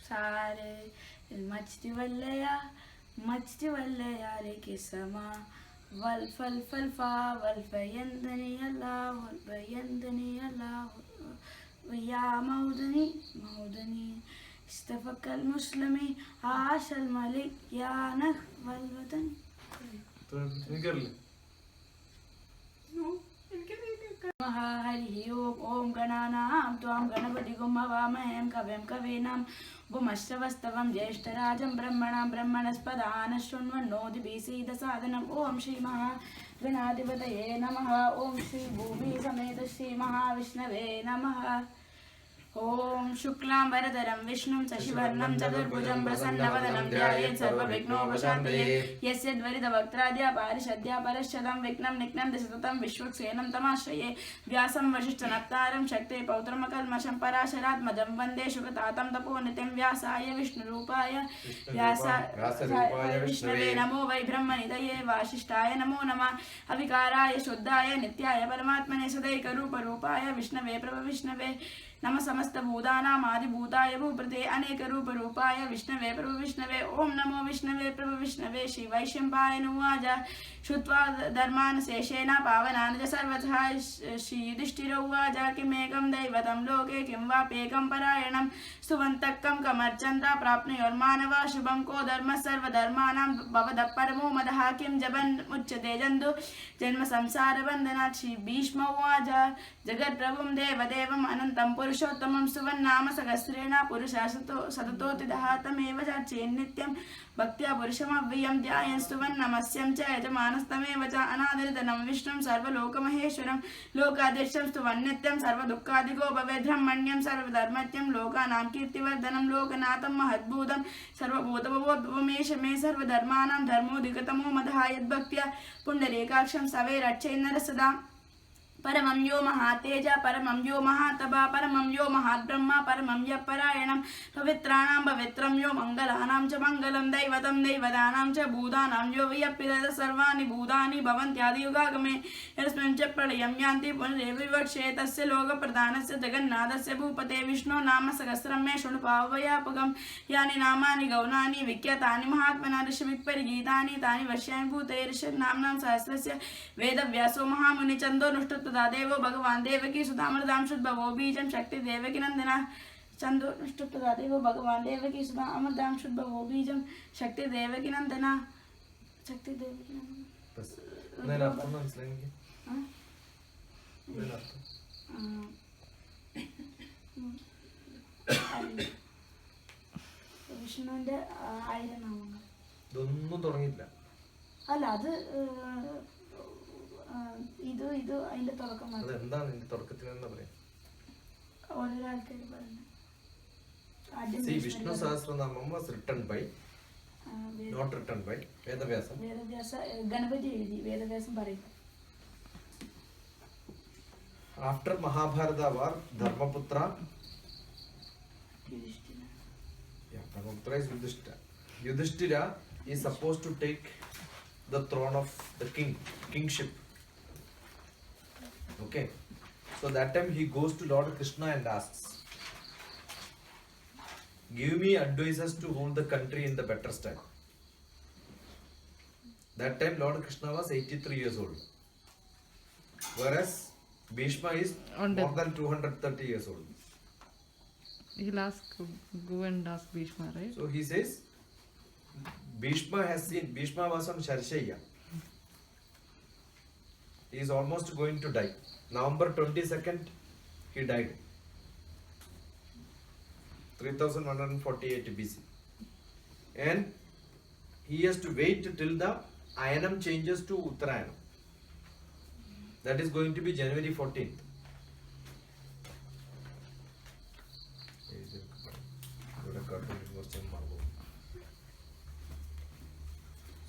सारे मचती वल्लया रे किसमा वल फल फल फा वल फयंदनी अल्लाह या मौदनी इस्तफकल मुस्लिमी आशल मलिक या नख वल वतन हरि ओम गणानां त्वां गणपतिगुं हवामहें कविं कवीनां भूमश्रवस्तवं ज्येष्ठराजं ब्रह्मणस्पदान शृण्वन्नोतिभिः सीदसादनम् ओम श्री महागणाधिपतये नमः ओम श्री भूमि समेत श्री महाविष्णवे नमः ओम शुक्लां वरदरं विष्णुं शशिवर्णं चतुर्भुजं प्रसन्नवदनं ध्यायेत् सर्वविघ्नोपशान्तये यस्य द्वरितवक्त्राद्या पारिषद्या परश्चदं विघ्नं निघ्नं दशततं विश्वक्सेनं तमाश्रये व्यासं वसिष्ठनप्तारं शक्ते पौत्रमकल्मषं पराशरात्मजं वन्दे शुकतातं तपोनितिं व्यासाय विष्णुरूपाय विष्णवे नमो वै ब्रह्मनिधये वासिष्ठाय नमो नमः अविकाराय शुद्धाय नित्याय परमात्मने सदैकरूपरूपाय विष्णवे प्रभविष्णवे नम समस्त भूतानामादिभूताय भूप्रते अनेक रूप रूपाय विष्णवे प्रभु विष्णवे ओम नमो विष्णवे प्रभु विष्णवे श्री वैशंपाय नुवाच श्रुत्वा धर्मान् शेषेण पावनान् च सर्वतः श्री युधिष्ठिरोवाच किमेकं दैवतं लोके किं वाप्येकं परायणं सुवन्तकं कमर्चन्द्र प्राप्नुयोर्मानवा शुभं को धर्मः सर्वधर्माणां भवतः परमो मदः किं जपन् मुच्यते जन्तु जन्म संसारबन्धनात् श्री भीष्म उवाच जगत्प्रभुं देवदेवम् अनन्तं पुरुषोत्तमं सुवन्नाम सहस्रेण पुरुषः सततोऽतिदः तमेव चेन्नित्यं भक्त्या पुरुषमव्ययं ध्यायन् स्तुवन्नमस्यं च यजमानस्तमेव च अनादिर्धनं विष्णुं सर्वलोकमहेश्वरं लोकाधीशं स्तुवन्नित्यं सर्वदुःखादिको भवेद्ब्रह्मण्यं सर्वधर्मत्यं लोकानां कीर्तिवर्धनं लोकनाथं महद्भूतं सर्वभूतभवोद्भवमेष मे सर्वधर्माणां धर्मोऽधिकतमो मदः यद्भक्त्या पुण्डरीकाक्षं सवे रक्षेन्नर सदा परमं यो महातेज परमं यो महातपा परमं यो महाब्रह्मा परमं यः परायणं पवित्राणां पवित्रं यो मङ्गलानां च मङ्गलं दैवतं दैवतानां च भूतानां यो वियप्यते सर्वाणि भूतानि भवन्त्यादियुगागमे यस्मिन् च प्रलयं यान्ति पुनरेव विवक्षे तस्य लोकप्रधानस्य जगन्नाथस्य भूपते विष्णो नाम सहस्रं मे शृणु पावयापकं यानि नामानि गौणानि विख्यातानि महात्मना ऋषिभिः तानि वश्यानि भूते ऋषिर्नाम्नां सहस्रस्य वेदव्यासो महामुनिचन्दो नुष्टुत देवो भगवान देवकी सुधामृतां शुद्धभवो बीजं शक्ति देवकी नंदना चंदो नष्टप्रदा देवो भगवान देवकी सुधा अमृतां शुद्धभवो बीजं शक्ति देवकी नंदना शक्ति देवकी नंदना बस मैं आपको മനസ്സിലായെങ്കിൽ हां വിഷ്ണുവിന്റെ 1000 നാമങ്ങൾ ഇതൊന്നും തുടങ്ങിയില്ല അല്ല അത് ഇത് അതിന്റെ തുടക്കം എന്താണ് ഇതിന്റെ തുടക്കത്തിൽ എന്താ പറയാ ഓരോ ആൾക്കാർ പറഞ്ഞു വിഷ്ണു സഹസ്രനാമം was written by not written by Vedavyasa Ganapathi എഴുതി വേദവ്യാസം പറയും after Mahabharata war Dharmaputra is Yudhishthira is supposed to take the throne of the kingship. Okay, so that time he goes to Lord Krishna and asks, give me advices to rule the country in the better style. That time Lord Krishna was 83 years old, whereas Bhishma is more than 230 years old. He'll go and ask Bhishma, right? So he says Bhishma was on Sharshaya. He is almost going to die. November 22nd, he died. 3148 BC. And he has to wait till the Ayanam changes to Uttarayanam. That is going to be January 14th.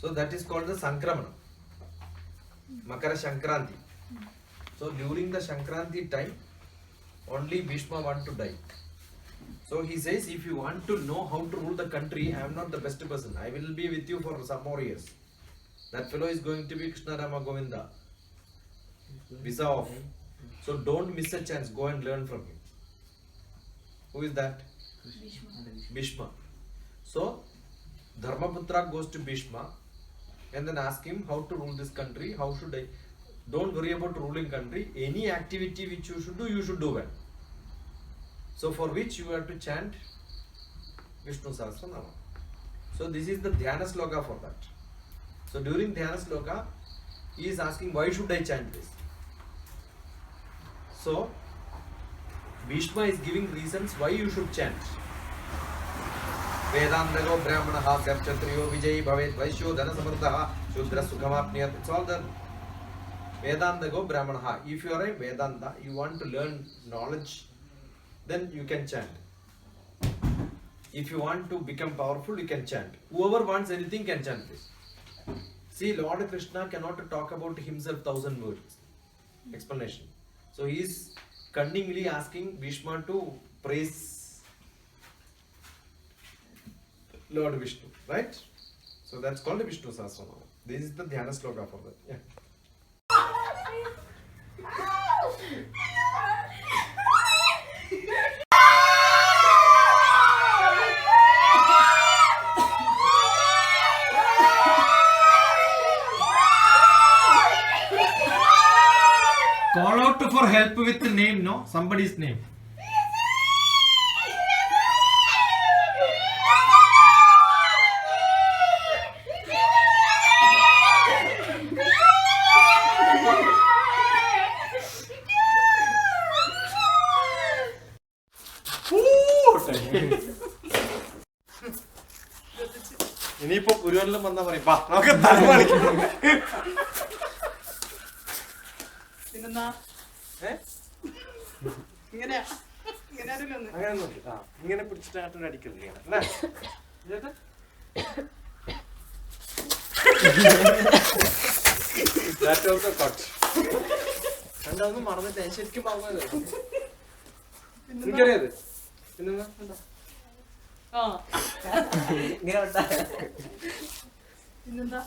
So that is called the Sankramana. Makara Shankranti. So during the Shankranti time, only Bhishma want to die. So he says, if you want to know how to rule the country, I am not the best person. I will be with you for some more years. That fellow is going to be Krishna Rama Govinda. Visa off. So don't miss a chance. Go and learn from him. Who is that? Bhishma. So Dharmaputra goes to Bhishma and then ask him how to rule this country. How should I? Don't worry about ruling country. Any activity which you should do well. So for which you have to chant Vishnu Sahasranama. So this is the Dhyana Sloka for that. So during Dhyana Sloka, he is asking, why should I chant this? So Bhishma is giving reasons why you should chant. Vedantago Brahmanaha Sarchatriyo Vijay Bhavet Vaishyo Dhana Samardha Shudra Sukhamapniyat. It's all there. Vedantago Brahmanaha. If you are a Vedanta, you want to learn knowledge, then you can chant. If you want to become powerful, you can chant. Whoever wants anything can chant this. See, Lord Krishna cannot talk about himself 1,000 words. Explanation. So he is cunningly asking Bhishma to praise Lord Vishnu, right? So that's called the Vishnu Sahasranama. This is the Dhyana Sloka for that. Yeah. Call out for help with the name, no? Somebody's name. ഇനിയിപ്പോ പുരുവനിലും വന്നാ പറയും വാ നമുക്ക് തല കളിക്കണം. അങ്ങനെ നോക്കി ആ ഇങ്ങനെ പിടിച്ചിട്ട് ആട്ടോടെ അടിക്കല്ലേ അല്ലേ രണ്ടാമത് മറന്നിട്ട് ഞാൻ ശരിക്കും പറഞ്ഞത് എനിക്കറിയാത് പിന്നെന്താ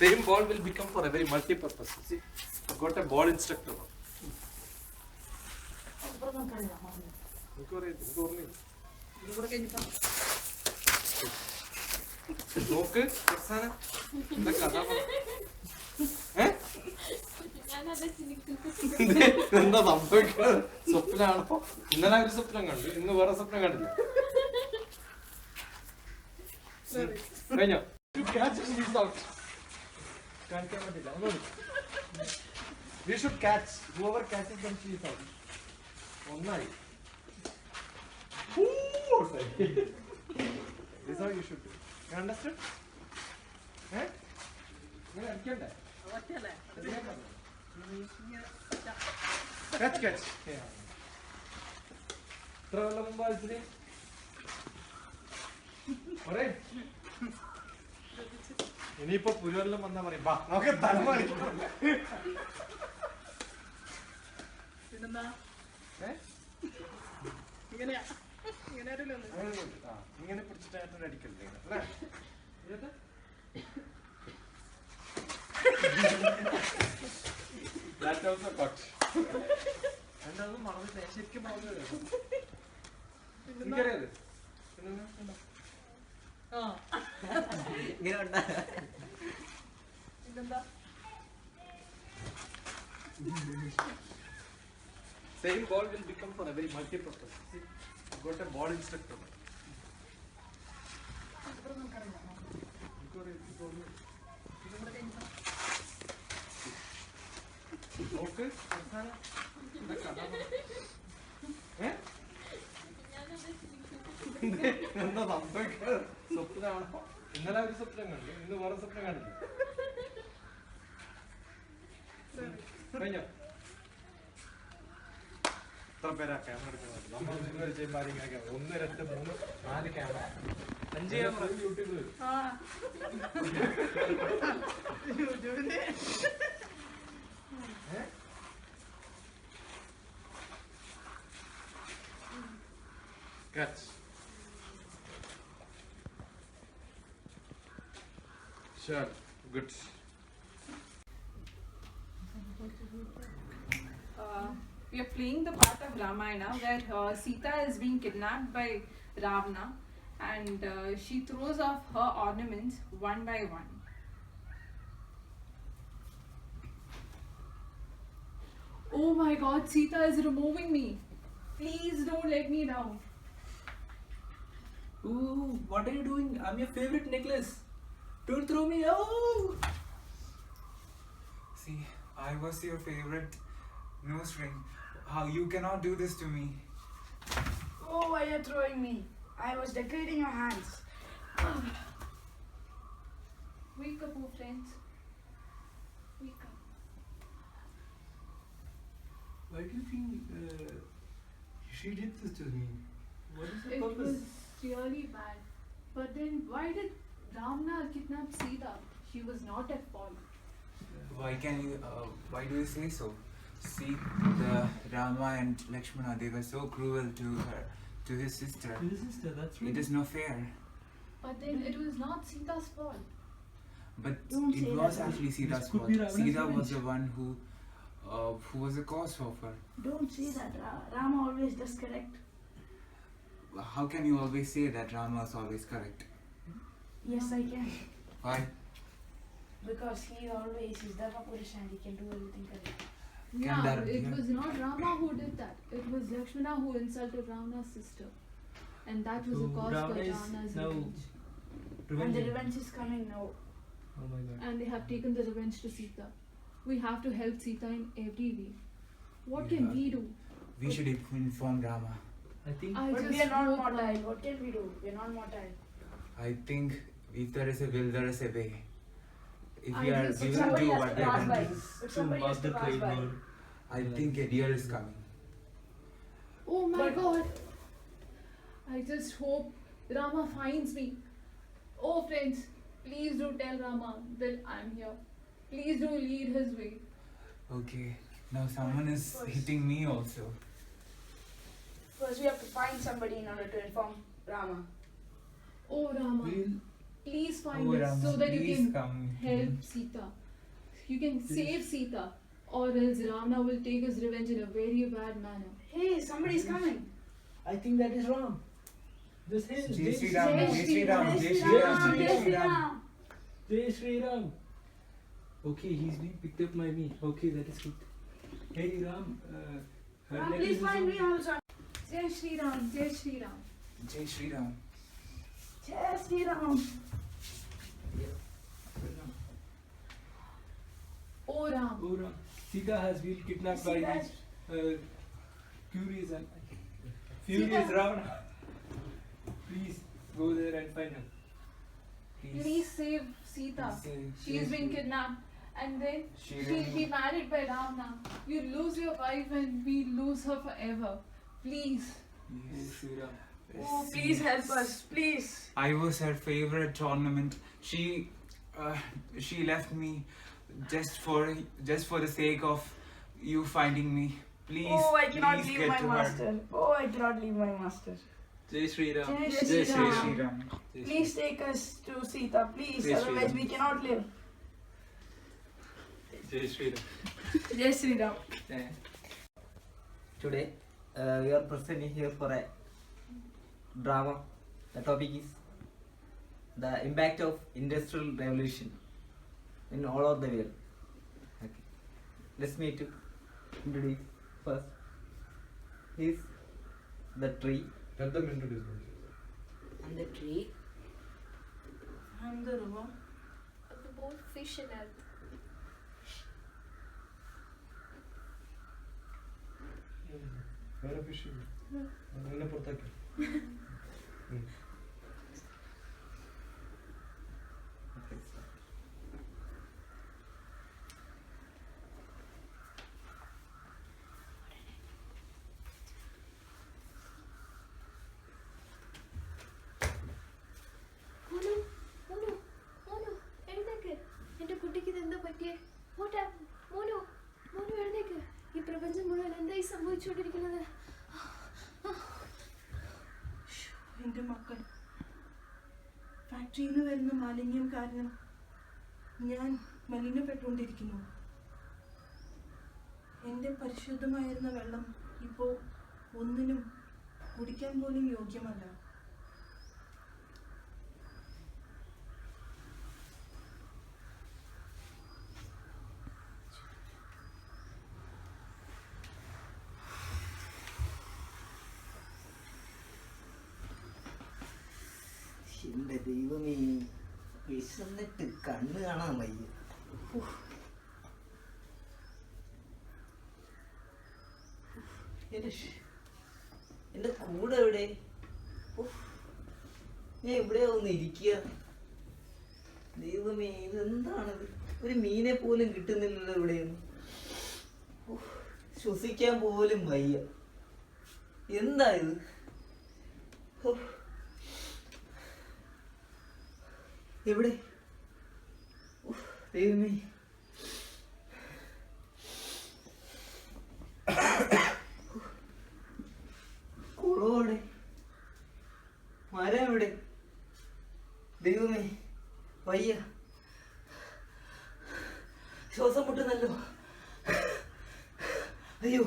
Same ball will become for a very multi-purpose. See, I've got a ball instructor. നോക്ക് എന്താ കഥ എന്താ സംഭവിക്കുന്നത് സ്വപ്നാണോ ഇന്നലെ ഒരു സ്വപ്നം കണ്ടു ഇന്ന് വേറെ സ്വപ്നം കണ്ടില്ല കഴിഞ്ഞോ കാണിക്കാൻ പറ്റില്ല we should catch whoever catches them she is out ഒന്നായി this is how you should do you understood ഇങ്ങനെ അടിക്കണ്ടേ catch എത്ര കൊല്ലം മുമ്പ് കളിച്ചിട്ട് പറയേ ഇനിയിപ്പോ പുരുവെല്ലാം വന്നാ പറയും വാ നമുക്ക് തല കളിക്കണം ഇങ്ങനെ പിടിച്ചിട്ട് അടിക്കല്ലേ അല്ലേ രണ്ടാമത് മറന്നിട്ട് ശരിക്കും പറഞ്ഞത് എനിക്കറിയാത് Same ball will become for a very multi-purpose. See, I've got a ball instructor. Okay, എന്താ സംഭവിക്കുന്നത് സ്വപ്നമാണോ ഇന്നലെ ഒരു സ്വപ്നം കണ്ടു ഇന്ന് വേറെ സ്വപ്നം കണ്ടില്ല കഴിഞ്ഞോ എത്ര പേരാ ക്യാമറ എടുക്കുന്നത് നമ്മൾ ചെയ്യുമ്പോൾ ഇങ്ങനെ ക്യാമറ 1 2 3 4 ക്യാമറ 5 ക്യാമറ യൂട്യൂബിൽ catch sure good we are playing the part of Ramayana where Sita is being kidnapped by Ravana and she throws off her ornaments one by one. Oh my god, Sita is removing me. Please don't let me down. Ooh, what are you doing? I'm your favorite necklace. Don't throw me. Oh! See, I was your favorite nose ring. How you cannot do this to me? Oh, why are you throwing me? I was decorating your hands. Wake up, oh friends. Wake up. Why do you think she did this to me? What is the It purpose? was really bad. But then why did Ravana kidnap Sita? She was not at fault. Why do you say so? See, the Rama and Lakshmana, they were so cruel to her, to his sister. To his sister, that's right. It is no fair. But then it was not Sita's fault. But Don't say it was that. actually Sita's This could fault. be Ravana's Sita was revenge. the one who was the cause of her. Don't say that. Rama always does correct. How can you always say that Rama is always correct? Yes, I can. Why? Because he always is Dharma Purusha and he can do everything correct. Yeah, that- it yeah. was not Rama who did that. It was Lakshmana who insulted Ravana's sister. And that was So a cause Ravana for is Ravana's now revenge. And the revenging. revenge is coming now. Oh my god. And they have taken the revenge to Sita. We have to help Sita in every way. What can Yeah. we do? We should inform Rama. I think I But just we are not hope mortal. What can we do? We are not mortal. I think if there is a will, there is a way. If I we are, just- we But will somebody do has what to they pass can by. do. But somebody has to pass by. I think a deer is coming. Oh my But- god! I just hope Rama finds me. Oh friends, please do tell Rama that I'm here. Please do lead his way. Okay, now someone is hitting me also. First, we have to find somebody in order to inform Rama. Oh Rama, we'll please find Oh, us Rama, so that you please can come. help Sita. You can save Sita, or else Ravana will take his revenge in a very bad manner. Hey, somebody's coming. I think that is wrong. This is Jai Shri Ram, Jai Shri Ram, Jai Shri Jai Ram, Shri Jai Ram. Shri Ram. Jai Shri Ram. Okay, he's being picked up by me. Okay, that is good. Hey Ram, her Ram, necklace please is find on- me also. Jai Shri Ram, Jai Shri Ram. Jai Shri Ram. Jai Shri Ram. Oh Ram, Oh Ram, Sita has been kidnapped by Sita these curious and furious Ravana. Please go there and find her. please save Sita. She's been kidnapped. And then She she'll will- be married by Ravana. You lose your wife and we lose her forever. Please. Jai Shri Ram. Oh, please help us. Please. I was her favorite ornament. She left me just for the sake of you finding me. Please, Oh, I cannot please leave get my to her. master. Oh, I cannot leave my master. Jai Shri Ram. Jai Jai Shri Shri Jai Ram. Shri Ram. Jai Shri Please take us to Sita, please. Jai Shri Otherwise, Ram. we cannot live. Jai Shri Ram. Jai Shri Ram. Today, we are present here for a drama. The topic is the impact of industrial revolution in all over the world. Okay. Let's me to introduce first. Is the tree. Let them introduce themselves. And the tree. And the river. The boat fish and earth. Where are fishing? നിന്നെ പുറത്താക്കി. Okay. മോനു മോനു മോനു എഴുന്നേക്ക് എന്റെ കുട്ടിക്ക് ഇതെന്താ പറ്റിയേ മോട്ടാ മോനു മോനു എഴുന്നേക്ക് ഈ പ്രപഞ്ചം മുഴുവൻ എന്തായി സംഭവിച്ചുകൊണ്ടിരിക്കുന്നത് എൻ്റെ മക്കൾ ഫാക്ടറിയിൽ നിന്ന് വരുന്ന മാലിന്യം കാരണം ഞാൻ മലിനപ്പെട്ടുകൊണ്ടിരിക്കുന്നു എൻ്റെ പരിശുദ്ധമായിരുന്ന വെള്ളം ഇപ്പോൾ ഒന്നിനും കുടിക്കാൻ പോലും യോഗ്യമല്ല. എന്റെ ദൈവമേ, വിശന്നിട്ട് കണ്ണ് കാണാൻ വയ്യ. എന്റെ കൂടെ എവിടെ? ഞാൻ ഇവിടെ ഒന്ന് ഇരിക്കുക. ദൈവമേ, ഇതെന്താണത്? ഒരു മീനെ പോലും കിട്ടുന്നില്ലല്ലോ ഇവിടെയൊന്നും. ശ്വസിക്കാൻ പോലും വയ്യ. എന്താ ഇത്? എവിടെ? ദൈവമേ, കുളമെവിടെ? മരം എവിടെ? ദൈവമേ, വയ്യ. ശ്വാസം മുട്ടുന്നല്ലോ. അയ്യോ,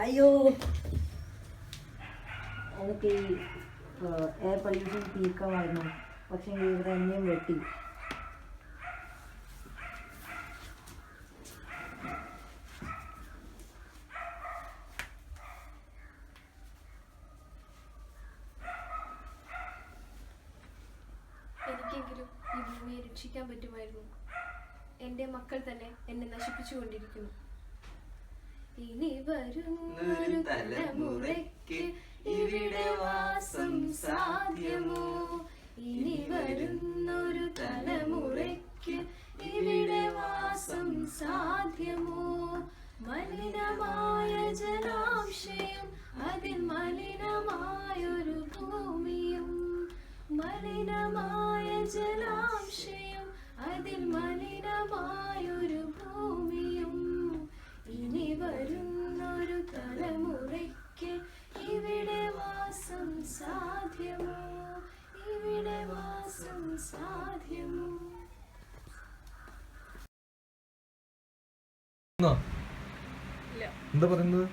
അയ്യോ, എനിക്ക് എയർ പൊല്യൂഷൻ തീർക്കാമായിരുന്നു, പക്ഷേ ഇവിടെ എന്നെയും വെട്ടി. എനിക്കെങ്കിലും ഈ ഭൂമിയെ രക്ഷിക്കാൻ പറ്റുമായിരുന്നു. എൻ്റെ മക്കൾ തന്നെ എന്നെ നശിപ്പിച്ചുകൊണ്ടിരിക്കുന്നു. ഇനി വരുന്നൊരു തലമുറയ്ക്ക് ഇവിടെ വാസം സാധ്യമോ? ഇനി വരുന്നൊരു തലമുറയ്ക്ക് ഇവിടെ വാസം സാധ്യമോ? മലിനമായ ജലാശയം, അതിൽ മലിനമായൊരു ഭൂമിയും. മലിനമായ ജലാശയം, അതിൽ മലിനമായൊരു ഭൂമിയും. ഇനി വരുന്നൊരു തലമുറയ്ക്ക് ഇവിടെ വാസം സാധ്യമോ? ഇവിടെ വാസം സാധ്യമോ? എന്താ പറയുന്നത്?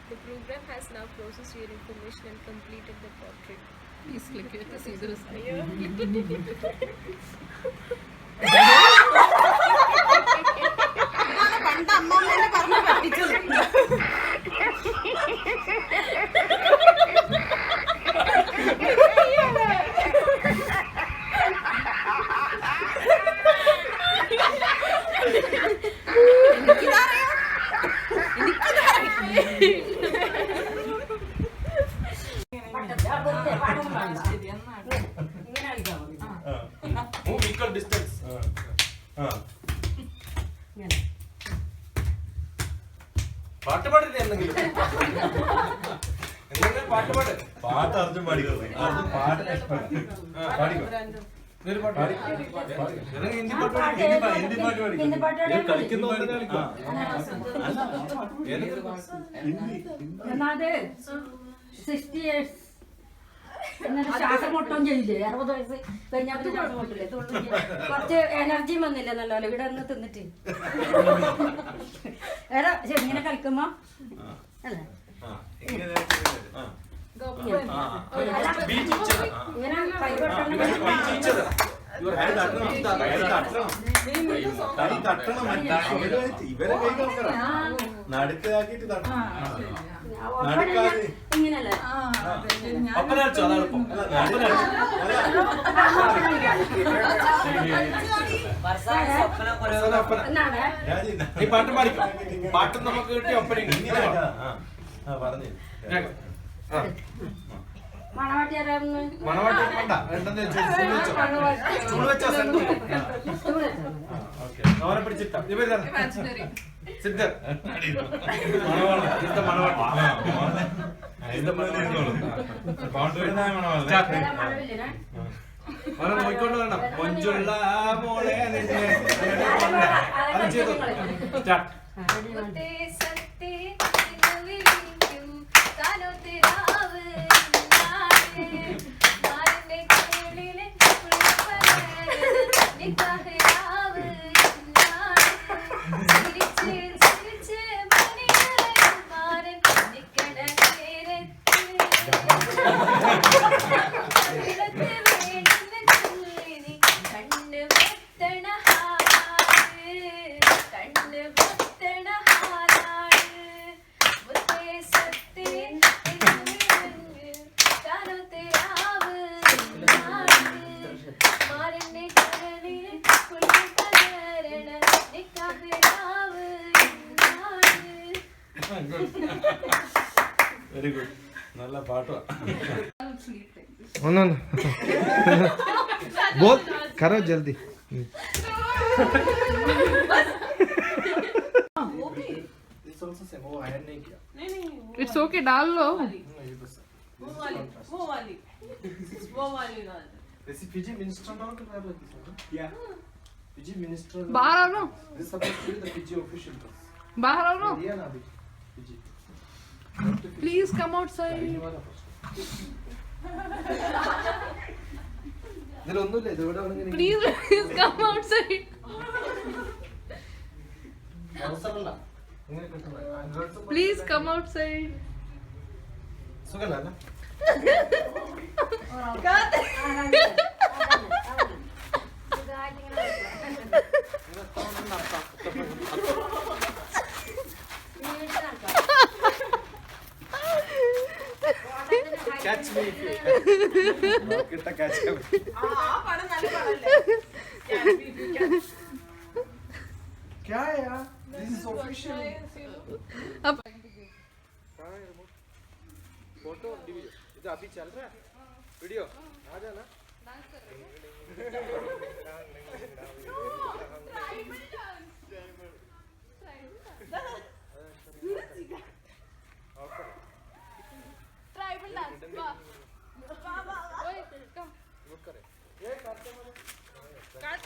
The program has now processed your information and completed the portrait. Please click here to see the result. പണ്ട് അമ്മമ്മേനെ പറഞ്ഞ് പറ്റിച്ചത്. പാട്ട് പാടില്ലേ എന്തെങ്കിലും? എന്തെങ്കിലും പാട്ട് പാട്. പാട്ട് അർജുൻ പാടിക്കോളെ. അർജുൻ പാട്ടിന് ഇഷ്ടമാണ്. പാടിക്കോ. ഒരു പാട്ട് പാടി. ഹിന്ദി പാട്ട് പാടി. ഹിന്ദി പാട്ട് പാടിക്കോ. കളിക്കുന്ന കളിക്കോ. എന്നാത് 60 years എന്നിട്ട് ശ്വാസം മുട്ടും ചെയ്യില്ലേ? 60 വയസ്സ് കഴിഞ്ഞാൽ ശ്വാസം മുട്ടില്ലേ? കുറച്ച് എനർജിയും വന്നില്ല നല്ലപോലെ ഇവിടെ ഒന്ന് തിന്നിട്ട്. ഏതാ ഇങ്ങനെ കളിക്കുമ്പോ അല്ലേ ഇങ്ങനെ നടുക്കാക്കിട്ട് ഇങ്ങനല്ലേ നീ പാട്ട് പാടിക്കോ. പാട്ട് നമുക്ക് കിട്ടിയ ഒപ്പന പറഞ്ഞു മണവാട്ടി ആരായിരുന്നു? മണവാട്ടി വേണ്ട. വേണ്ടെന്ന് സ്റ്റൂൾ വെച്ചോ. അവരെ പിടിച്ചിട്ടാ സിദ്ധർ അവരെ നോക്കിക്കൊണ്ട് വരണം. മൊഞ്ചുള്ള മോളെ അത് ചെയ്തു. സത്തേ നിലവിളിക്കും जानो तेरा मारने केलिले निकाह राव सिरिचे सिरिचे मणिകളെ മാരൻ നിക്കണ നേരത്ത് വിളക്ക് വേണമെന്ന് ചൊല്ലി കണ്ണ് പൊത്തണ ഹാല് കണ്ണ് പൊത്തണ ഹാലാണ് മുത്തേ സത്തേ जानो तेरा मारने केलिले कुलकरण निकाह राव വെരി ഗുഡ് നല്ല പാട്ടാ ഒന്ന് बोल करो जल्दी This also same. वो आयरन नहीं किया. इट्स ओके डाल लो वो वाली डाल दे। This PG minister now to wear like this, huh? Yeah. PG minister. बाहर आओ ना This is supposed to be the PG official dress. बाहर आओ ना Yeah, na PG. Please come outside ഇതിലൊന്നുമില്ല ഇത് ഇവിടെ प्लीज प्लीज कम आउटसाइड അവസരമല്ല ഇങ്ങനെ കിട്ടുന്നത് प्लीज कम आउटसाइड സുഖല്ല catch me if you കിട്ട catch me ആ പടം നല്ല പടല്ലേ Catch me if you catch. क्या है यार this is official अब फोटो वीडियो ये अभी चल रहा है वीडियो आ जाना ट्राइबल डांस वाह ओए कम ये करते हैं काट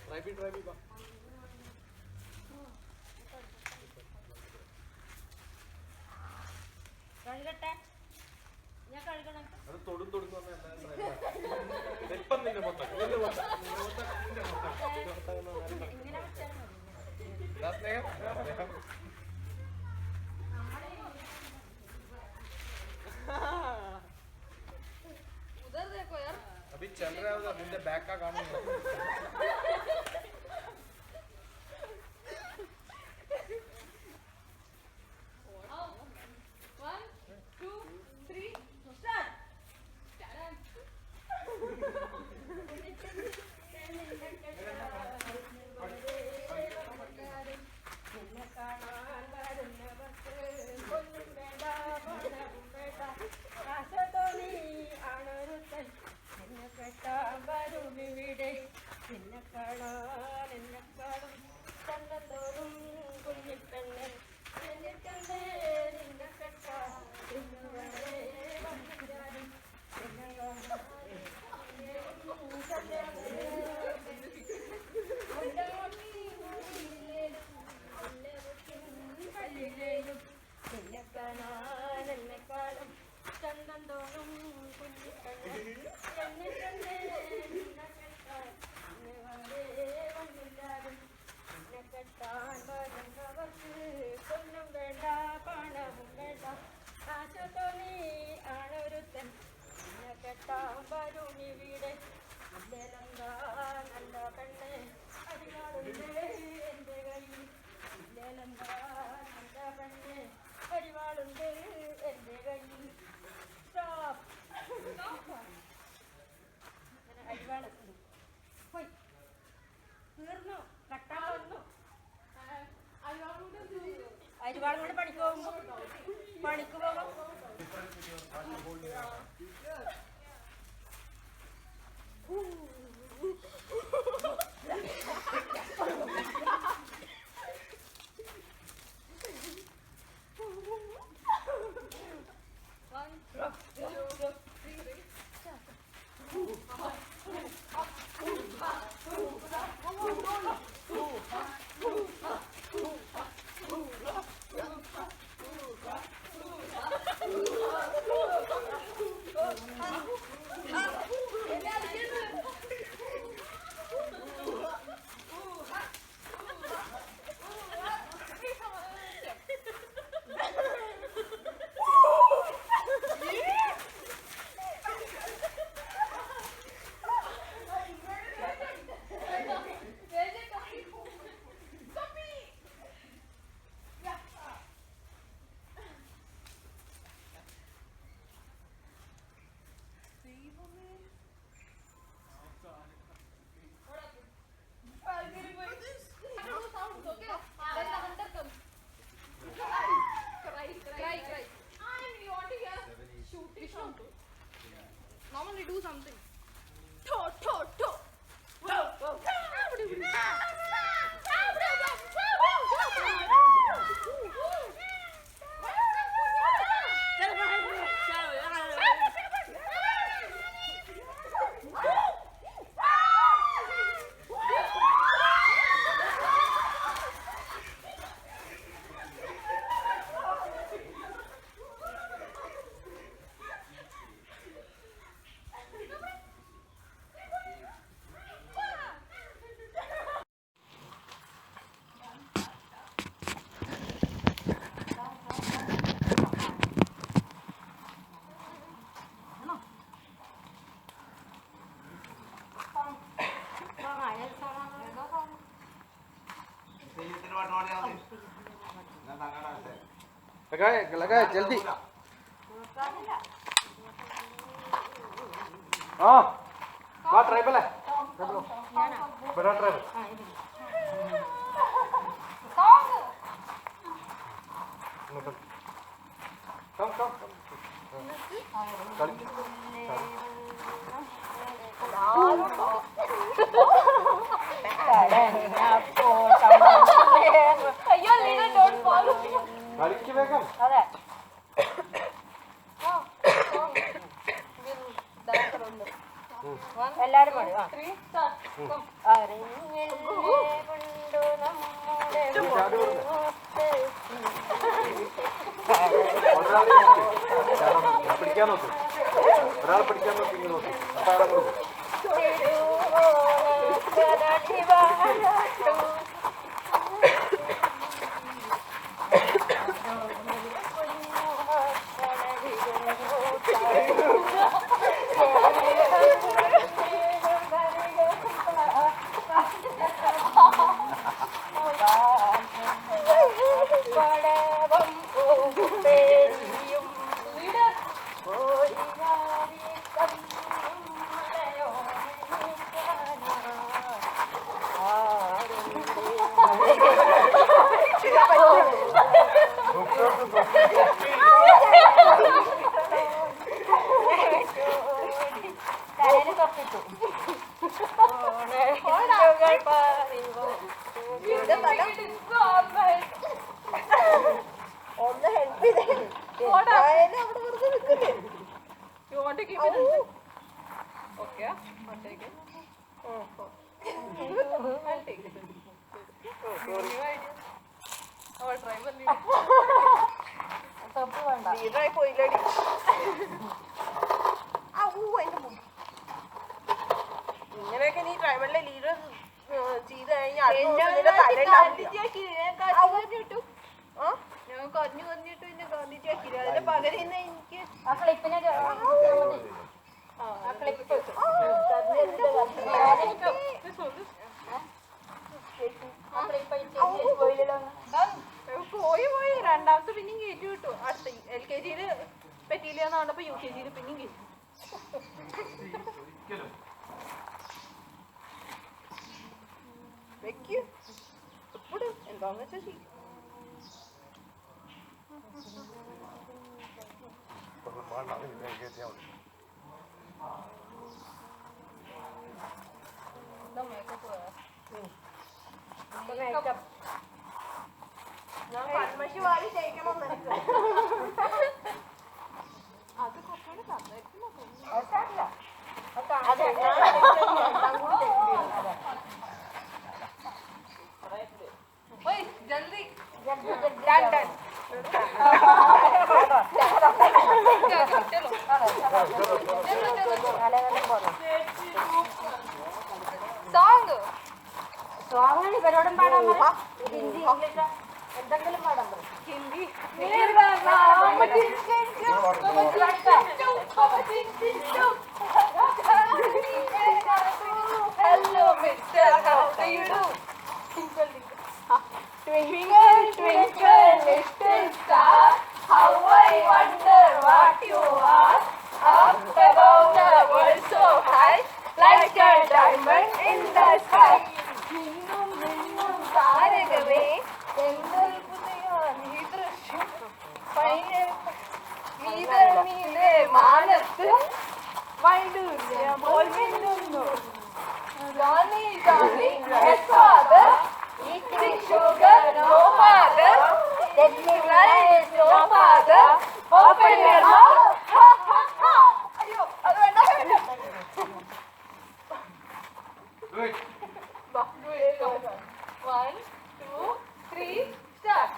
ट्राई भी बा കഴുകട്ടെ ഞാൻ കഴുകണം അത് തൊടും വെപ്പം നിന്റെ മൊത്തം ഇങ്ങനെ വെച്ചാൽ उधर देखो यार अभी चल रहा है उधर निंदे बैक का काम नहीं One, two, three, start. അരിവാളും കൊണ്ട് പണിക്ക് പോകുമ്പോ പണിക്ക് പോകുമ്പോ लगा जल्दी हाँ वाह ट्राइबल है बड़ा ट्राइबल कम कम അയ്യോ ലീഡർ ഡോണ്ട് ഫോളോ കളിക്ക് വേഗം അതെ എല്ലാരും പാടി പിടിക്കാൻ നോക്കും ഒരാൾ പിടിക്കാൻ നോക്കി ഇങ്ങനെ നോക്കി അപ്പൊ ആളെ കൊടുക്കും ഒന്ന് ഹെൽപ്പ് ചെയ്തേ അവിടെ വെറുതെ നിൽക്കില്ലേ you want to keep it okay I'll take it. I'll take it. New idea. Our tribal leader. തപ്പ് വേണ്ട ലീഡറായി പോയില്ലടി അതിന്റെ മുടി ഇങ്ങനെയൊക്കെ നീ ട്രൈബലിലെ ലീഡർ ചെയ്ത് കഴിഞ്ഞാൽ ഞാൻ കുറഞ്ഞു കുറഞ്ഞിട്ട് പിന്നെ ഗാന്ധിജിയാക്കി അതിന്റെ പകരം ഇന്ന് എനിക്ക് ആ ക്ലിപ്പിനെ പോയി രണ്ടാമത്തെ പിന്നെയും കയറ്റി വിട്ടു അടുത്ത LKG പറ്റിയില്ല എന്ന് പറഞ്ഞപ്പോ UKG പിന്നെയും കയറ്റി വെക്ക് എപ്പോഴും എന്താന്ന് വെച്ചാ ചെയ്യും ഞാൻ കൺമഷി വാരി തേക്കണം നിനക്ക് അത് കുറച്ചുകൂടെ ജൽദി സോങ് സോങ്ങാണ് ഇവരോടും പാടാൻ പറ ഹിന്ദി ഇംഗ്ലീഷ് എന്തെങ്കിലും പാടാൻ പറ Hindi hello mister how do you do Twinkle, twinkle, little star, how I wonder what you are. Up above the world so high, like a diamond in the sky. മിന്നും മിന്നും താരകമേ എന്തൊരു പുതിയ നീദൃശ്യം മീതെ മാനത്ത് വൈഡൂര്യം പോൽ മിന്നുന്നു Johnny, Johnny, yes father, eating sugar, no father, taking rice, no father, open your mouth, ha ha ha. Ayyo, adu venda. Do it. Do it. 1, 2, 3, start.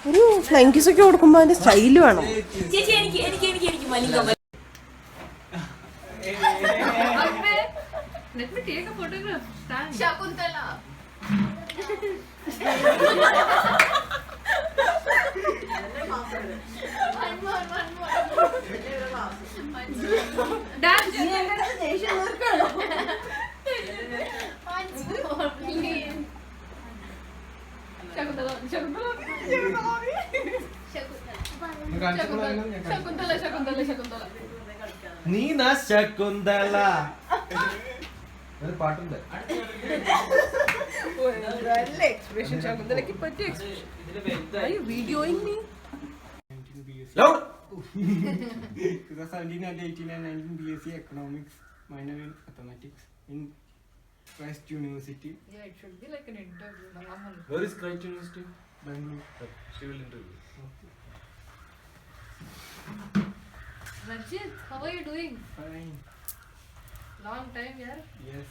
ഒരു flying kiss ഒക്കെ കൊടുക്കുമ്പോ അതിന്റെ സ്റ്റൈല് വേണം. ചേച്ചി എനിക്ക് മലിംഗം. Let me take a photograph. Stand. Shakuntala. One more. Dance. Shakuntala. നീ ശകുന്തള പാട്ടുണ്ട്. നല്ല എക്സ്പ്രഷൻ ശകുന്തളയ്ക്ക് പറ്റിയ expression. Are you videoing me? 2017 and 18 and 19 BSc Economics, minor in Mathematics in Christ University. Yeah, it should be like an interview. Normal. Where is Christ University? Bangalore. She will interview. Rajit, how are you doing? Fine. Long time, yeah. Yes.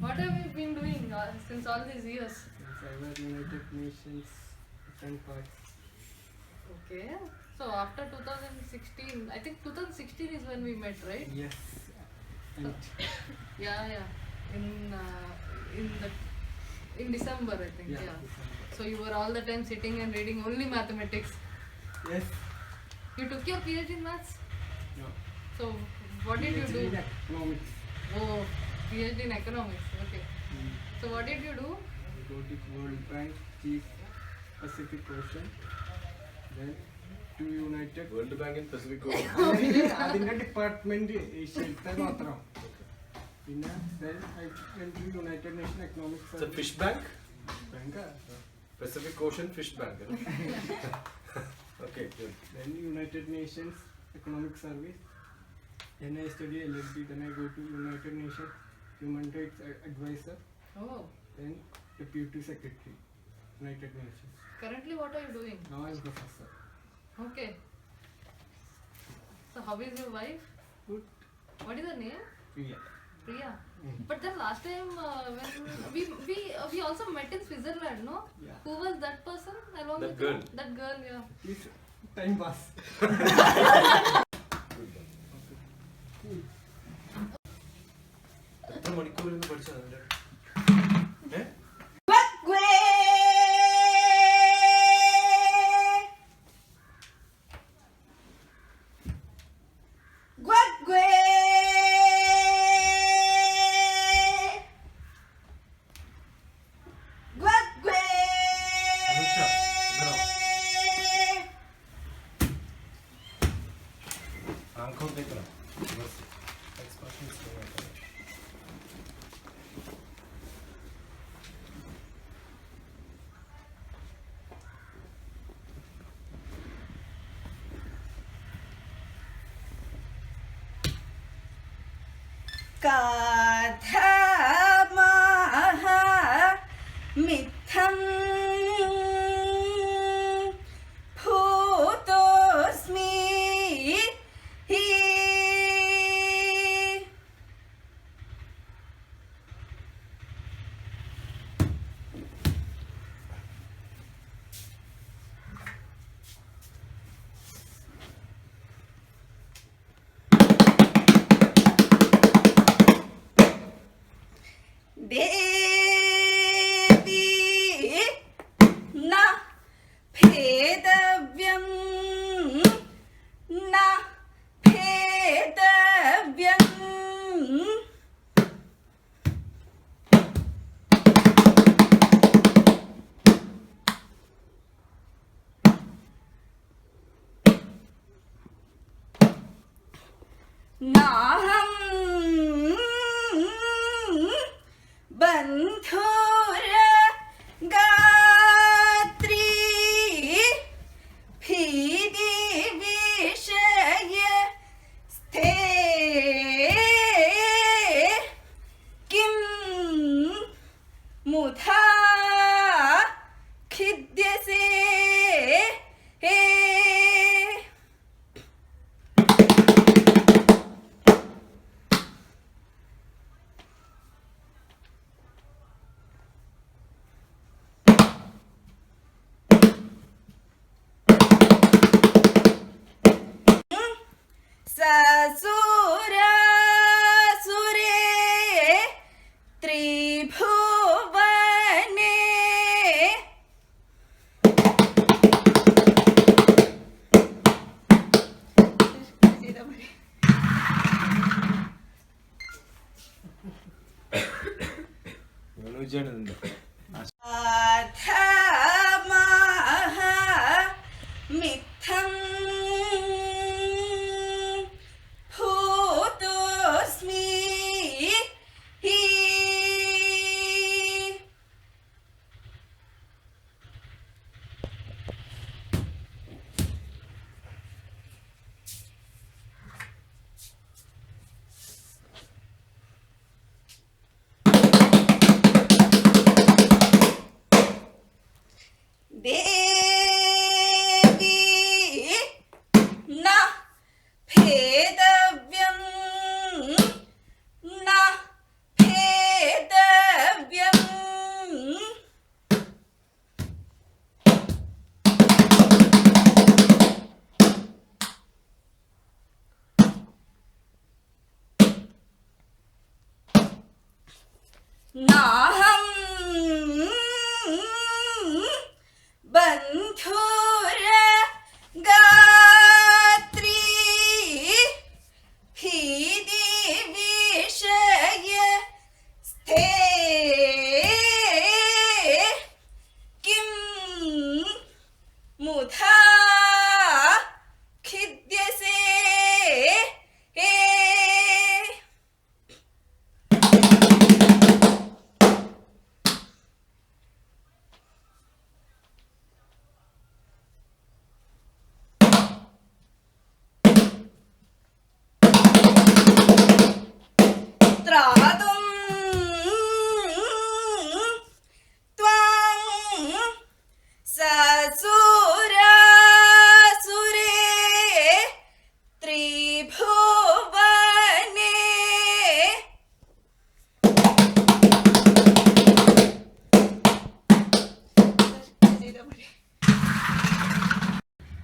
What have you been doing since all these years? Since I was United Nations different parts. Okay. So after 2016, I think 2016 is when we met, right? Yes. And Yeah. In December, I think. Yeah. December. So you were all the time sitting and reading only mathematics. Yes. You took your PhD in maths. No. So what did you PhD do? in Economics. Oh, PhD in economics. Okay. So what did you do? I go to World Bank, Chief Pacific Ocean. Then to United. World Bank in Pacific അതിന്റെ department ഏഷ്യത്തെ മാത്രം. പിന്നെ then I went to United Nations Economic It's a Service. fish bank. Bank. Pacific Ocean Fish Bank. Okay, good. Then United Nations Economic Service. Then I study LLB. Then I go to United Nations Human Rights Advisor. Oh, Then Deputy Secretary, United Nations. currently what are you doing? Now I'm professor. Okay. So how is your wife? Good. What is her name? Priya. Priya. But then last time when we also met in Switzerland, no? Yeah. Who was that person along That with girl. you? That girl, yeah. Please, time pass. എത്ര മണിക്കൂർ പഠിച്ചത് അതിന്റെ? आंखों देखना बस expression मिथं भूतोऽस्मि देवी न भेदव्यं न भेदव्यं नाहं बन्धुरगात्री भीतिविषयस्थे किं मुधा खिद्यसे ദേവി ന ഭേദവ്യം ന ഭേദവ്യം നാഹം ബന്ധുര ഗാത്രീ ഭീതി വിഷയ സ്ഥേ കിം മുധാ ഖിദ്യസേ ത്രാതും ത്വാം സസുരാസുരേ ത്രിഭുവനേ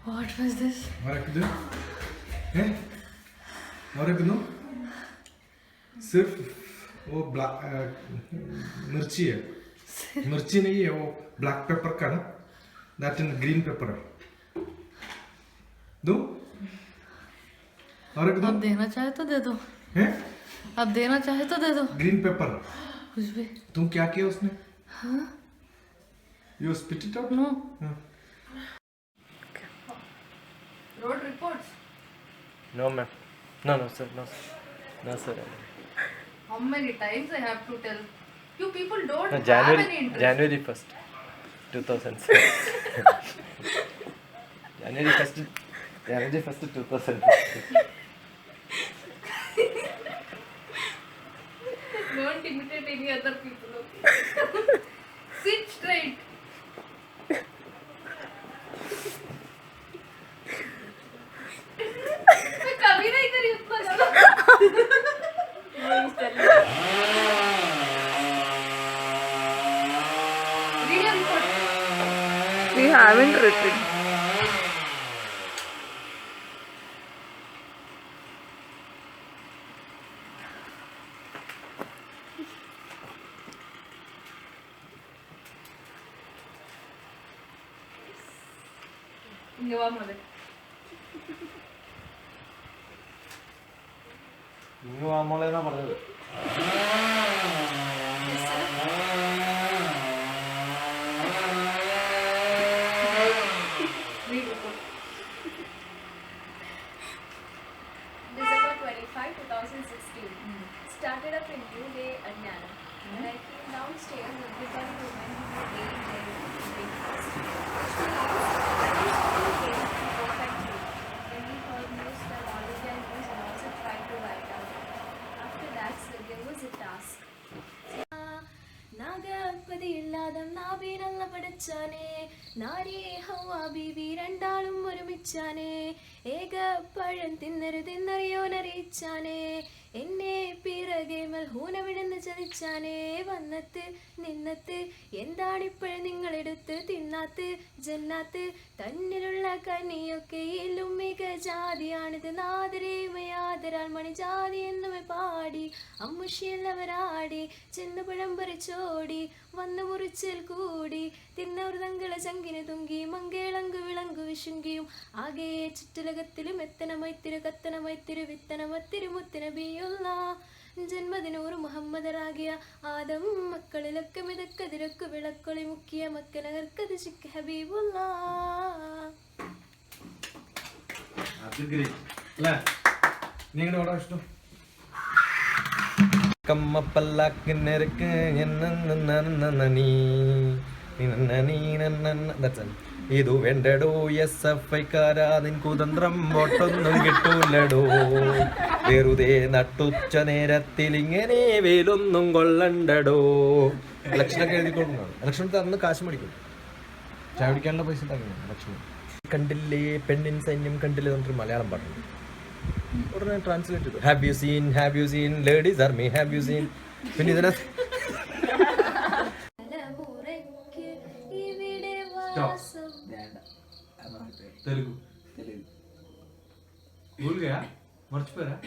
What was this? और सिर्फ वो मिर्ची है मिर्ची नहीं है वो ब्लैक पेपर का ना दैट इन ग्रीन पेपर है दो और एक दो आप देना चाहे तो दे दो हैं आप देना चाहे तो दे दो ग्रीन पेपर कुछ भी तुम क्या किया उसने हाँ you spit it out no हाँ road reports. No, ma'am. No, sir. No, sir. How many times I have to tell? You people don't No, have any interest. January 1st, 2006. January 1st, 2006. Don't imitate any other people. Okay? Sit straight. मैं कभी नहीं करी उतना ज्यादा Read your report. We haven't written. ഇങ്ങ് വാ മോളെ. നിങ്ങൾ നമ്മളെന്നാ പറഞ്ഞത് December 25, 2016. Started up a new day at Nana. When I came downstairs, everybody who went to the breakfast. Which means every school came to perfect mood. Then we heard news that all India news and also tried to write out. After that, there was a task. നാഗപതിയില്ലാതെ നാബീനല്ല പഠിച്ചാനേ നാരി ഹവ്വ ബീബി രണ്ടാളും ഒരുമിച്ചാനേ ഏക പഴം തിന്നറിയോനറിയിച്ചാനേ എന്നെ പിറകെ മൽഹൂനവിടുന്ന് ചതിച്ചാനേ വന്നത്ത് നിന്നത്ത് എന്താണിപ്പോഴും നിങ്ങളെടുത്ത് തിന്നാത്ത് ജന്നാത്ത് തന്നിലുള്ള കനിയൊക്കെയിലും മിക ജാതിയാണിത് നാദരേമയാദരാൽ മണിജാതി എന്നുമേ പാടി അമ്മുഷിയല്ലവരാടി ചെന്നുപഴം പറിച്ചോടി വന്നു മുറിച്ചിൽ കൂടി തിന്നവർ തങ്ങളെ ചങ്കിന് തുങ്കി മങ്കേളങ്കു വിളങ്കു വിശുങ്കിയും ആകെ ചുറ്റുലകത്തിലും എത്തനമൈത്തിരു കത്തനമൈത്തിരു വിത്തനമത്തിരു മുത്തനബിയുള്ള ജന്മദിനൂറ് മുഹമ്മദറാകിയ ആദം മക്കളിലൊക്കെ മിതക്കതിരൊക്കെ വിളക്കൊളി മുക്കിയ മക്കനകർക്കത് ചിക്ക ഹബീബുള്ള നിങ്ങളുടെ ഓടാ ഇഷ്ടം കമ്മപ്പല്ലാക്കിനരക്ക് ഇതു വേണ്ടടോ SFI-ക്കാരാ നിൻ കുതന്ത്രം വോട്ടൊന്നും കിട്ടൂലടോ വെറുതെ നട്ടുച്ച നേരത്തിൽ ഇങ്ങനെ വേലൊന്നും കൊള്ളണ്ടടോ ഇലക്ഷനൊക്കെ എഴുതിക്കൊണ്ടാണ് ഇലക്ഷൻ തന്ന് കാശ് മേടിക്കും ചായ കുടിക്കാനുള്ള പൈസ ഉണ്ടാക്കുന്നു ഭക്ഷണം. കണ്ടില്ലേ പെണ്ണിൻ സൈന്യം കണ്ടില്ലേ എന്നൊരു മലയാളം പാട്ടുണ്ട്. ഉടനെ ട്രാൻസ്ലേറ്റ് ചെയ്തു. Have you seen ladies army have you seen. പിന്നെ ഇതിനകത്ത് తెలుగు भूल गया మర్చిపోయారా?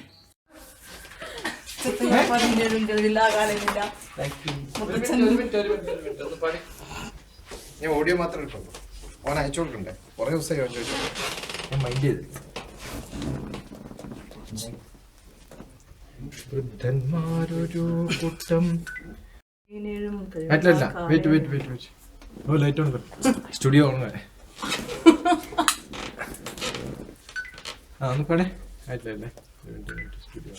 ഞാൻ ഓഡിയോ മാത്രം എടുക്കുള്ളൂ. ഓൻ അയച്ചു കൊടുക്കണ്ടേ? കുറേ ദിവസമായി ഓൻ ചോദിച്ചു. ഞാൻ മൈൻഡ് ചെയ്ത്. വൃദ്ധന്മാരൊരു കൂട്ടം. അല്ല വെയിറ്റ്. ഓ ലൈറ്റ് ഓൺ കർ. സ്റ്റുഡിയോ ഓൺ കർ. ഒന്ന് പാടേ. അല്ല സ്റ്റുഡിയോ.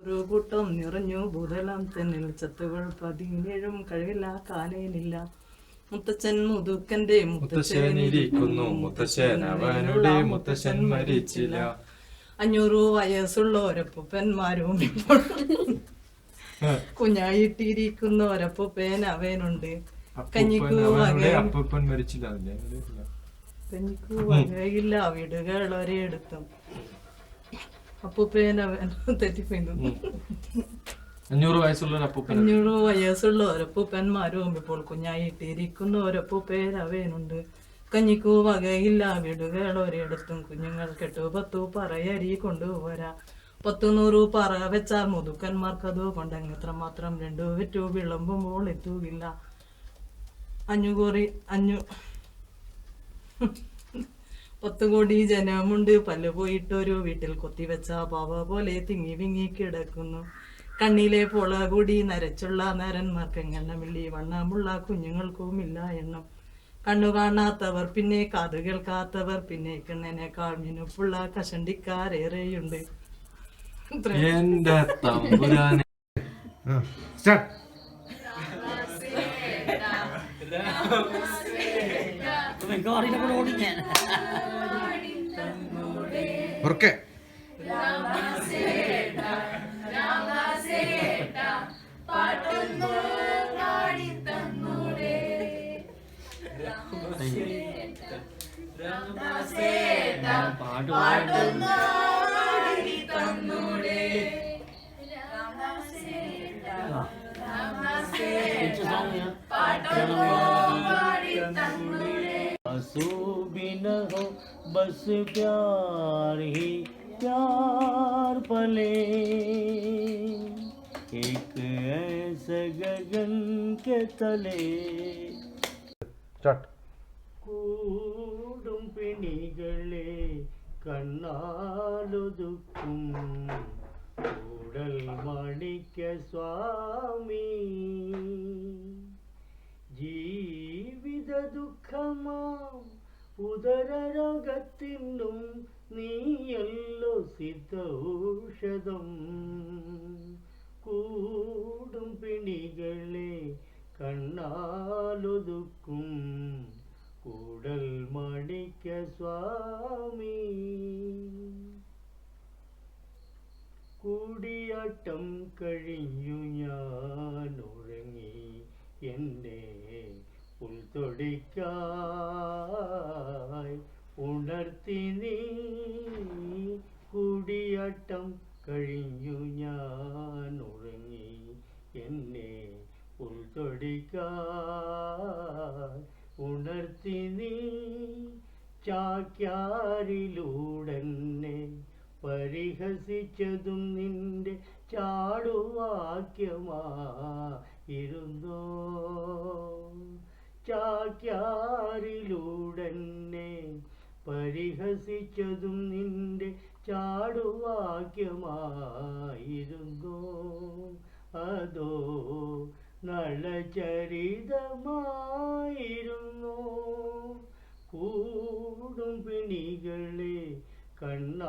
ഒരു കൂട്ടം നിറഞ്ഞു ഭൂതലം തെന്നിൽ ചത്തുകൾ 17 കഴിവില്ല കാലേനില്ല. മുത്തച്ഛൻ മുതുക്കന്റെ മുത്തശ്ശനിരിക്കുന്നു മുത്തശ്ശൻ അവനുടെ മുത്തശ്ശൻ മരിച്ചില്ല. 500 വയസ്സുള്ളോരപ്പൂപ്പന്മാരും ഇപ്പോൾ കുഞ്ഞായിട്ടിരിക്കുന്നോരപ്പൂപ്പൻ അവനുണ്ട്. കഞ്ഞിക്കു അപ്പൂപ്പൻ മരിച്ചില്ല. വകയില്ല വീടുകൾ ഒരിടത്തും. അപ്പൂപ്പൻ അവൻ തെറ്റിപ്പോയി. 500 വയസ്സുള്ള അപ്പൂപ്പൻ 500 വയസ്സുള്ള ഒരപ്പൂപ്പന്മാരും ഇപ്പോൾ കുഞ്ഞായിട്ടിരിക്കുന്ന ഒരപ്പൂപ്പൻ അവനുണ്ട്. കഞ്ഞിക്കു വകയില്ല വീടുകൾ ഒരിടത്തും. കുഞ്ഞുങ്ങൾ 8-10 പറയരി കൊണ്ടുവരാ. 100 പറ വെച്ചാൽ മുതുക്കന്മാർക്കത് കൊണ്ടങ്ങ് എത്രമാത്രം 2 വിറ്റു വിളമ്പുമ്പോൾ എത്തുകില്ല. 10 കോടി ജനമുണ്ട്. പല്ല് പോയിട്ടൊരു വീട്ടിൽ കൊത്തിവെച്ച പാവ പോലെ തിങ്ങി വിങ്ങി കിടക്കുന്നു. കണ്ണിലെ പൊള കൂടി നരച്ചുള്ള നരന്മാർക്ക് എങ്ങനമില്ലി. വണ്ണമുള്ള കുഞ്ഞുങ്ങൾക്കുമില്ല എണ്ണം. കണ്ണു കാണാത്തവർ പിന്നെ കാതു കേൾക്കാത്തവർ പിന്നെ കണ്ണിനേക്കാൾ മിനുപ്പുള്ള കഷണ്ടിക്കാരേറെയുണ്ട്. എന്റെ തമ്പുരാനെ. ഉറക്കെ. आंसू भी न हो बस प्यार ही प्यार पले. एक ऐसे गगन के तले കൂടും പിണികളെ കണ്ണാലൊതുക്കും കൂടൽ മാണിക്യ സ്വാമി. ജീവിത ദുഃഖമാം ഉദരരോഗത്തിനും നീയല്ലോ സിദ്ധൌഷധം. കൂടും പിണികളെ കണ്ണാലൊതുക്കും കൂടൽ മാണിക്യ സ്വാമി. കൂടിയാട്ടം കഴിഞ്ഞു ഞാൻ ഉറങ്ങി എന്നെ പുൽത്തൊടിക്കായി ഉണർത്തി നീ. കൂടിയാട്ടം കഴിഞ്ഞു ഞാൻ ഉറങ്ങി എന്നെ പുൽത്തൊടിക്കായി ഉണർത്തി നീ. ചാക്യാരിലൂടെന്നെ പരിഹസിച്ചതും നിന്റെ ചാടുവാക്യമായിരുന്നോ. ചാക്യാരിലൂടെന്നെ പരിഹസിച്ചതും നിന്റെ ചാടുവാക്യമായിരുന്നോ. അതോ നളചരിതമായിരുന്നോ. കൂടും പിണികളെ കണ്ണാലൊതുക്കും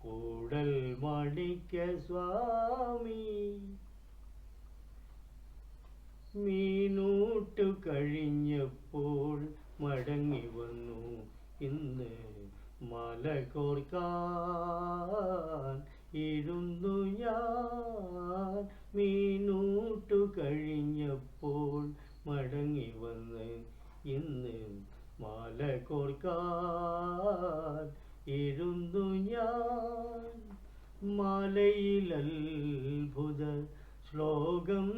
കൂടൽ മാണിക്യ സ്വാമി. മീനൂട്ടു കഴിഞ്ഞപ്പോൾ മടങ്ങി വന്നു ഇന്ന് മല കോർക്കാൻ ഇരുന്നു ഞാൻ. മീനൂട്ടു കഴിഞ്ഞപ്പോൾ മടങ്ങി വന്നു വന്ന് ഇന്ന് മാല കോർക്കാൻ ഇരുന്നു ഞാൻ. മാലയിൽ അത്ഭുത ശ്ലോകം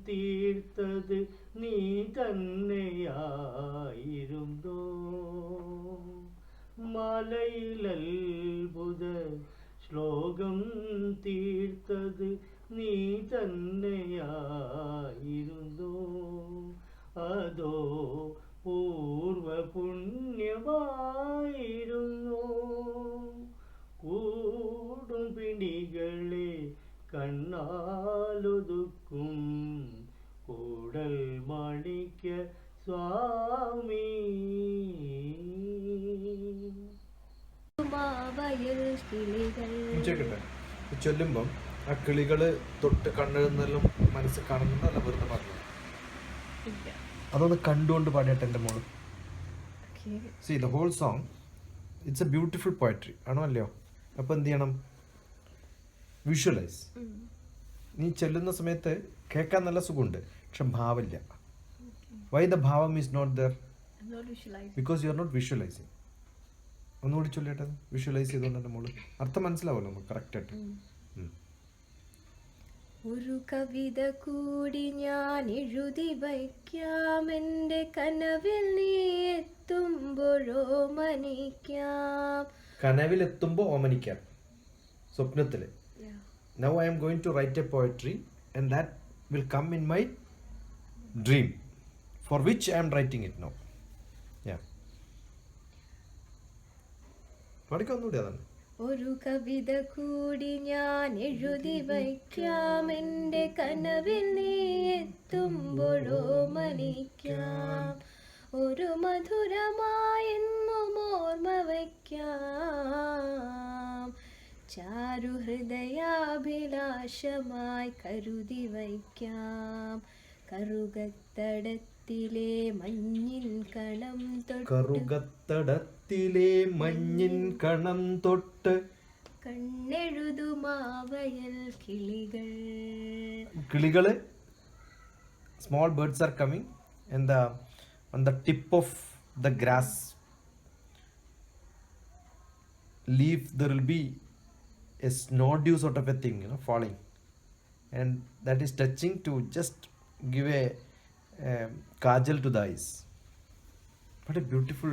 തീർത്തത് നീ തന്നെയായിരുന്നോ. മാലയിൽ അത്ഭുത ശ്ലോകം തീർത്തത് നീ തന്നെയായിരുന്നോ. അതോ പൂർവ പുണ്യമായിരുന്നോ. കൂടും പിടികളെ കണ്ണാലൊതുക്കും കൂടൽ മാണിക്യ സ്വാമി. ചൊല്ലുമ്പം ആ കിളികള് തൊട്ട് കണ്ണെഴുന്നെല്ലാം മനസ്സിൽ കാണുന്നുണ്ടല്ല വെറുതെ പറഞ്ഞു. അതൊന്ന് കണ്ടുകൊണ്ട് പാടിയട്ടെ എൻ്റെ മോള്. See the whole song it's a beautiful poetry ആണോ അല്ലയോ? അപ്പോൾ എന്ത് ചെയ്യണം? വിഷ്വലൈസ്. നീ ചെല്ലുന്ന സമയത്ത് കേൾക്കാൻ നല്ല സുഖമുണ്ട്, പക്ഷെ ഭാവമില്ല. Why the bhavam is not there? Because you are not visualising. ഒന്നുകൂടി ചൊല്ലിട്ടെ. വിഷ്വലൈസ് ചെയ്തുകൊണ്ട് എൻ്റെ മോള് അർത്ഥം മനസ്സിലാവുമല്ലോ നമുക്ക് കറക്റ്റായിട്ട്. ഒരു കവിത കൂടി ഞാൻ എഴുതി വയ്ക്കാം, എൻ്റെ കനവിൽ നീ എത്തുമ്പോഴോ മനിക്കാം. കനവിലെത്തുമ്പോൾ ഓമനിക്കാം, സ്വപ്നത്തിൽ. Now I am going to write a poetry and that will come in my dream, for which I am writing it now. Yeah. പഠിക്കൊന്നുകൂടി അതാണ്. ഒരു കവിത കൂടി ഞാൻ എഴുതി വയ്ക്കാം, എൻ്റെ കനവിൽ നീ എത്തുമ്പോഴോ മനിക്കാം. ഒരു മധുരമായെന്നും ഓർമ്മ വയ്ക്കാം, ചാരുഹൃദയാഭിലാഷമായി കരുതി വയ്ക്കാം. കറുകത്തടത്തിലെ മഞ്ഞിൻ കണം തൊട്ട്, കറുകത്തടത്തിലെ മഞ്ഞിൻ കണം തൊട്ട് കണ്ണെഴുതുമാവയൽ കിളികൾ. കിളികള്, small birds are coming and on the tip of the grass leaf there will be a snowdew sort of a thing, falling, and that is touching to just give a kajal to the eyes. What a beautiful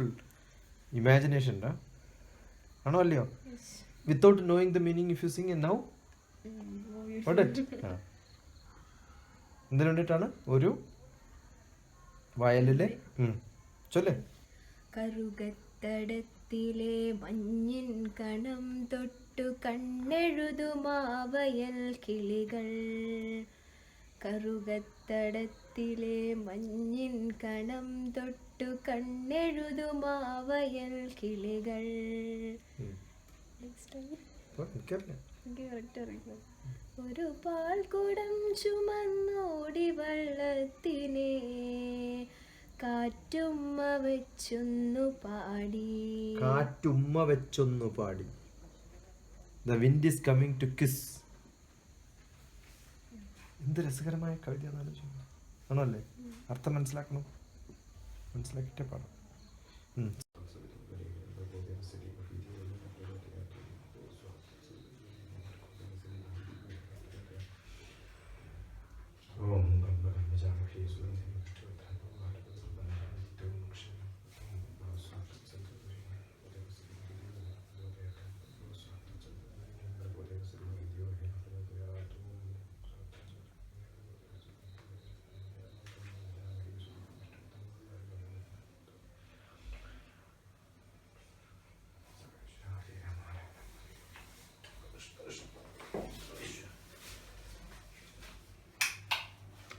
imagination, huh? Ano alliyo? Yes. Without knowing the meaning, if you sing it now, what it? എന്തിനു വേണ്ടിയിട്ടാണ്? ഒരു വയലിലെ ചൊല്ലേ. കറുകത്തടത്തിലെ മഞ്ഞിൻ കണം തൊട്ടു കണ്ണെഴുതുമാവയൽ കിളികൾ. കറുകത്തടത്തിലെ മഞ്ഞിൻ കണം തൊട്ടു കണ്ണെഴുതുമാവയൽ കിളികൾ. ഒരു പാൽക്കുടം ചുമന്നോടി വള്ളത്തിനെ കാറ്റുമ്മ വെച്ചൊന്നു പാടി. കാറ്റുമ്മ വെച്ചൊന്നു പാടി. The wind is coming to kiss. എന്ത് രസകരമായ കവിതയാണ് ആലോചിക്കുന്നത്. ആണോ അല്ലേ? അർത്ഥം മനസ്സിലാക്കണം, മനസ്സിലാക്കിയിട്ടേ പാടാം.